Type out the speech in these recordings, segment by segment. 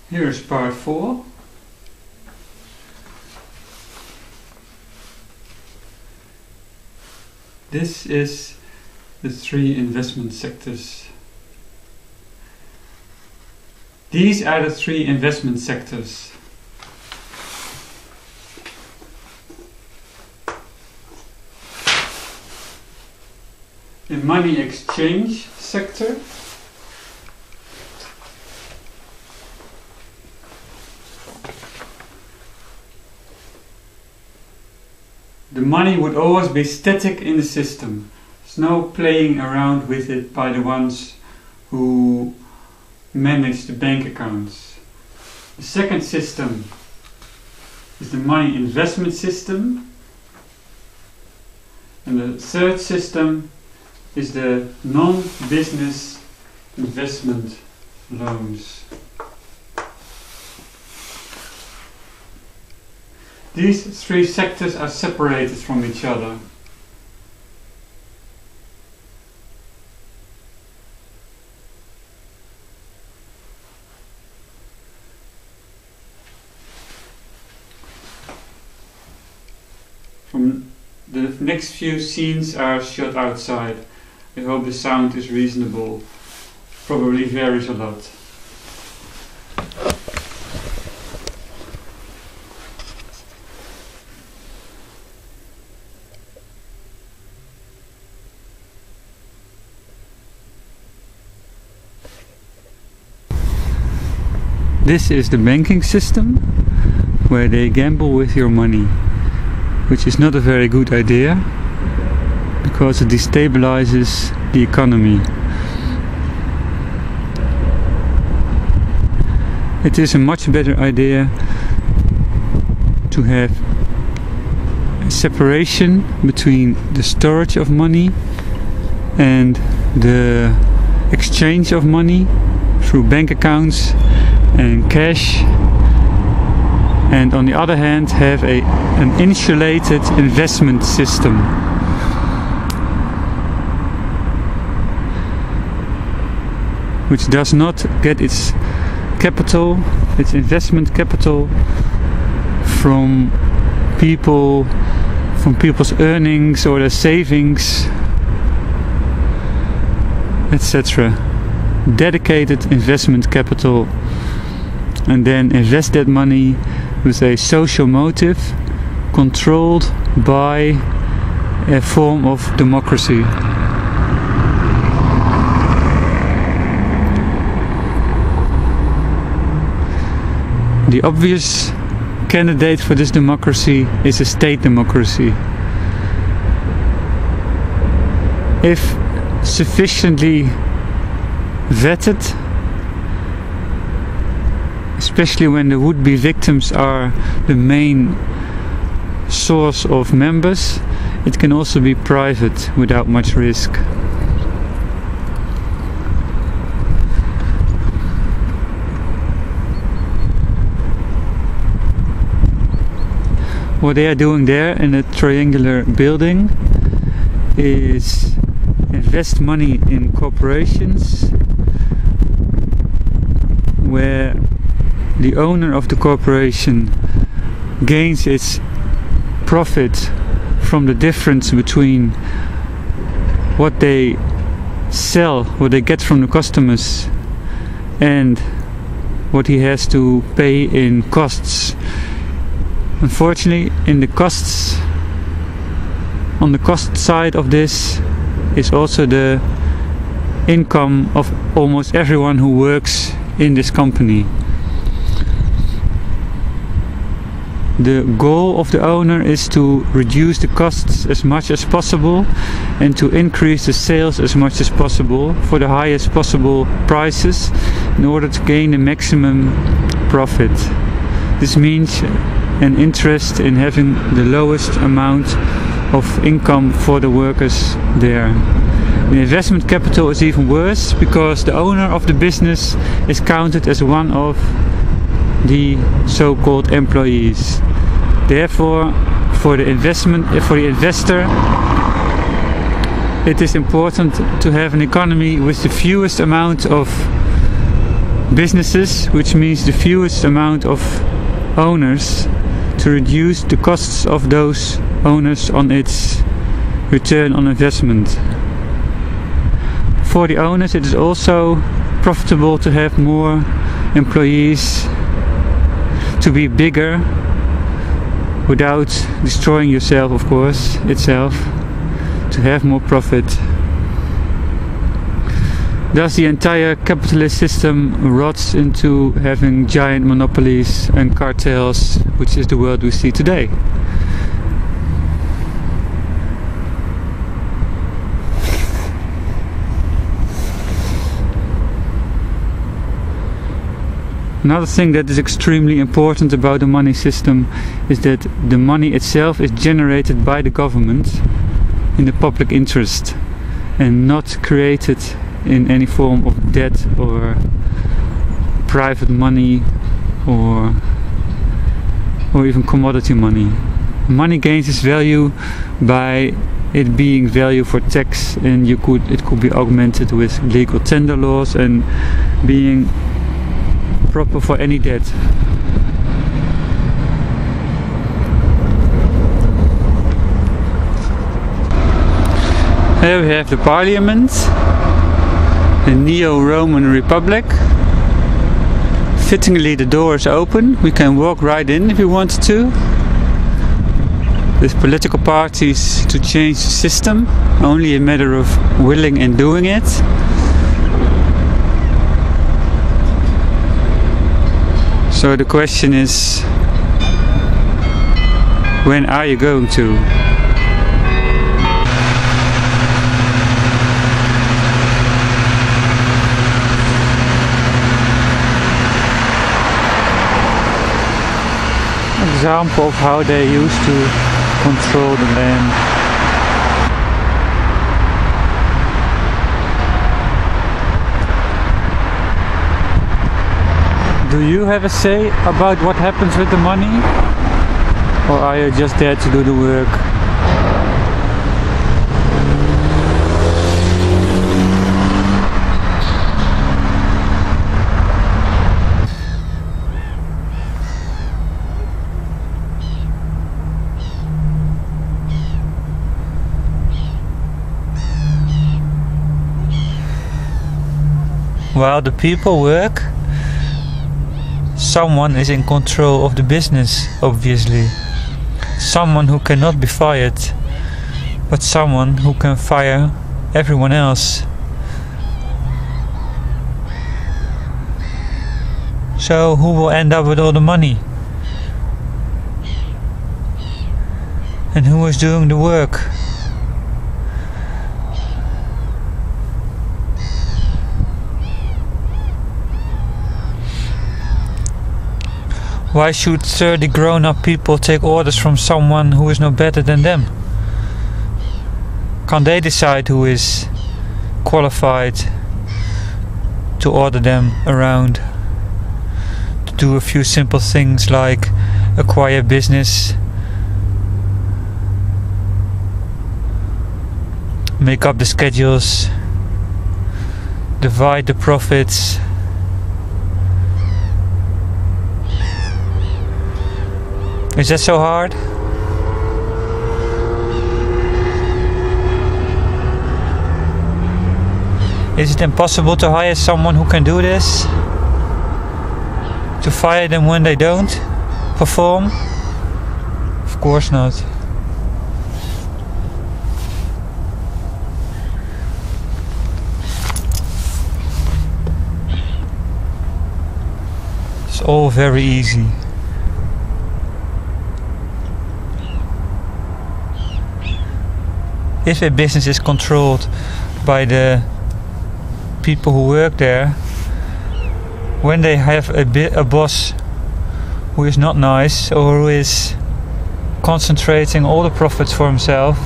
Here is part 4. This is the 3 investment sectors. These are the 3 investment sectors. The money exchange sector, the money would always be static in the system. There's no playing around with it by the ones who manage the bank accounts. The second system is the money investment system, and the third system is the non-business investment loans. These 3 sectors are separated from each other. The next few scenes are shot outside. I hope the sound is reasonable. Probably varies a lot. This is the banking system, where they gamble with your money, which is not a very good idea, because it destabilizes the economy. It is a much better idea to have a separation between the storage of money and the exchange of money through bank accounts and cash, and on the other hand have an insulated investment system. Which does not get its capital, its investment capital from people's earnings or their savings, etc. Dedicated investment capital, and then invest that money with a social motive, controlled by a form of democracy. The obvious candidate for this democracy is a state democracy. If sufficiently vetted, especially when the would-be victims are the main source of members, it can also be private without much risk. What they are doing there in a triangular building is invest money in corporations where the owner of the corporation gains its profit from the difference between what they sell, what they get from the customers, and what he has to pay in costs. Unfortunately, on the cost side of this is also the income of almost everyone who works in this company. The goal of the owner is to reduce the costs as much as possible and to increase the sales as much as possible for the highest possible prices in order to gain the maximum profit. This means an interest in having the lowest amount of income for the workers there. The investment capital is even worse because the owner of the business is counted as one of the so-called employees. Therefore, for the investor, it is important to have an economy with the fewest amount of businesses, which means the fewest amount of owners, to reduce the costs of those owners on its return on investment. For the owners, it is also profitable to have more employees, to be bigger without destroying yourself, of course, itself, to have more profit. Thus the entire capitalist system rots into having giant monopolies and cartels, which is the world we see today. Another thing that is extremely important about the money system is that the money itself is generated by the government in the public interest and not created in any form of debt or private money or even commodity money. Money gains its value by it being value for tax, and it could be augmented with legal tender laws and being proper for any debt. Here we have the Parliament, the Neo-Roman Republic. Fittingly, the door is open. We can walk right in if we want to. With political parties to change the system, only a matter of willing and doing it. So the question is, when are you going to? Example of how they used to control the land. Do you have a say about what happens with the money? Or are you just there to do the work? While the people work, someone is in control of the business, obviously. Someone who cannot be fired, but someone who can fire everyone else. So who will end up with all the money? And who is doing the work? Why should 30 grown-up people take orders from someone who is no better than them? Can't they decide who is qualified to order them around? To do a few simple things like acquire business, make up the schedules, divide the profits. Is that so hard? Is it impossible to hire someone who can do this? To fire them when they don't perform? Of course not. It's all very easy. If a business is controlled by the people who work there, when they have a boss who is not nice or who is concentrating all the profits for himself,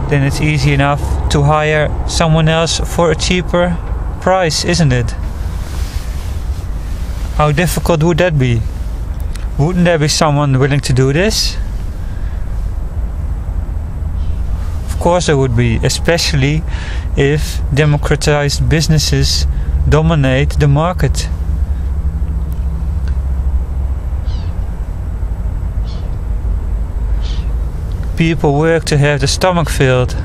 then it's easy enough to hire someone else for a cheaper price, isn't it? How difficult would that be? Wouldn't there be someone willing to do this? Of course there would be, especially if democratized businesses dominate the market. People work to have the stomach filled,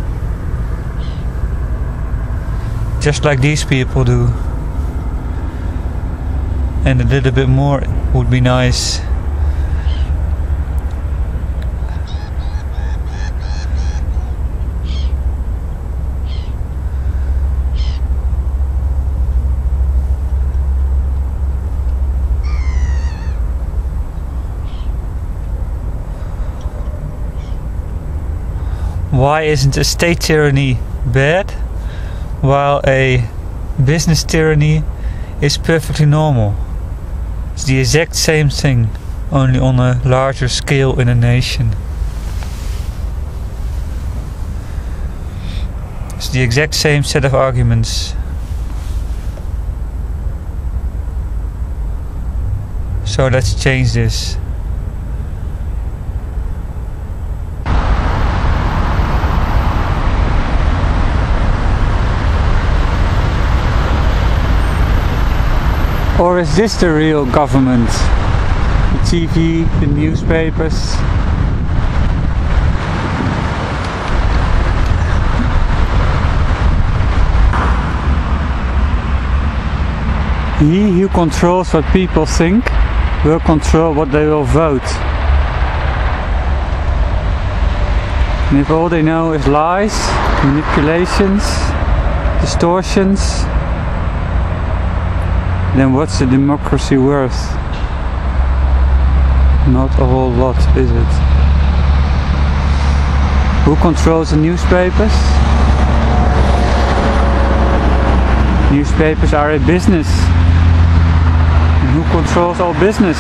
just like these people do, and a little bit more would be nice. Why isn't a state tyranny bad, while a business tyranny is perfectly normal? It's the exact same thing, only on a larger scale in a nation. It's the exact same set of arguments. So let's change this. Or is this the real government? The TV, the newspapers? He who controls what people think will control what they will vote. And if all they know is lies, manipulations, distortions, then what's the democracy worth? Not a whole lot, is it? Who controls the newspapers? Newspapers are a business. And who controls all business?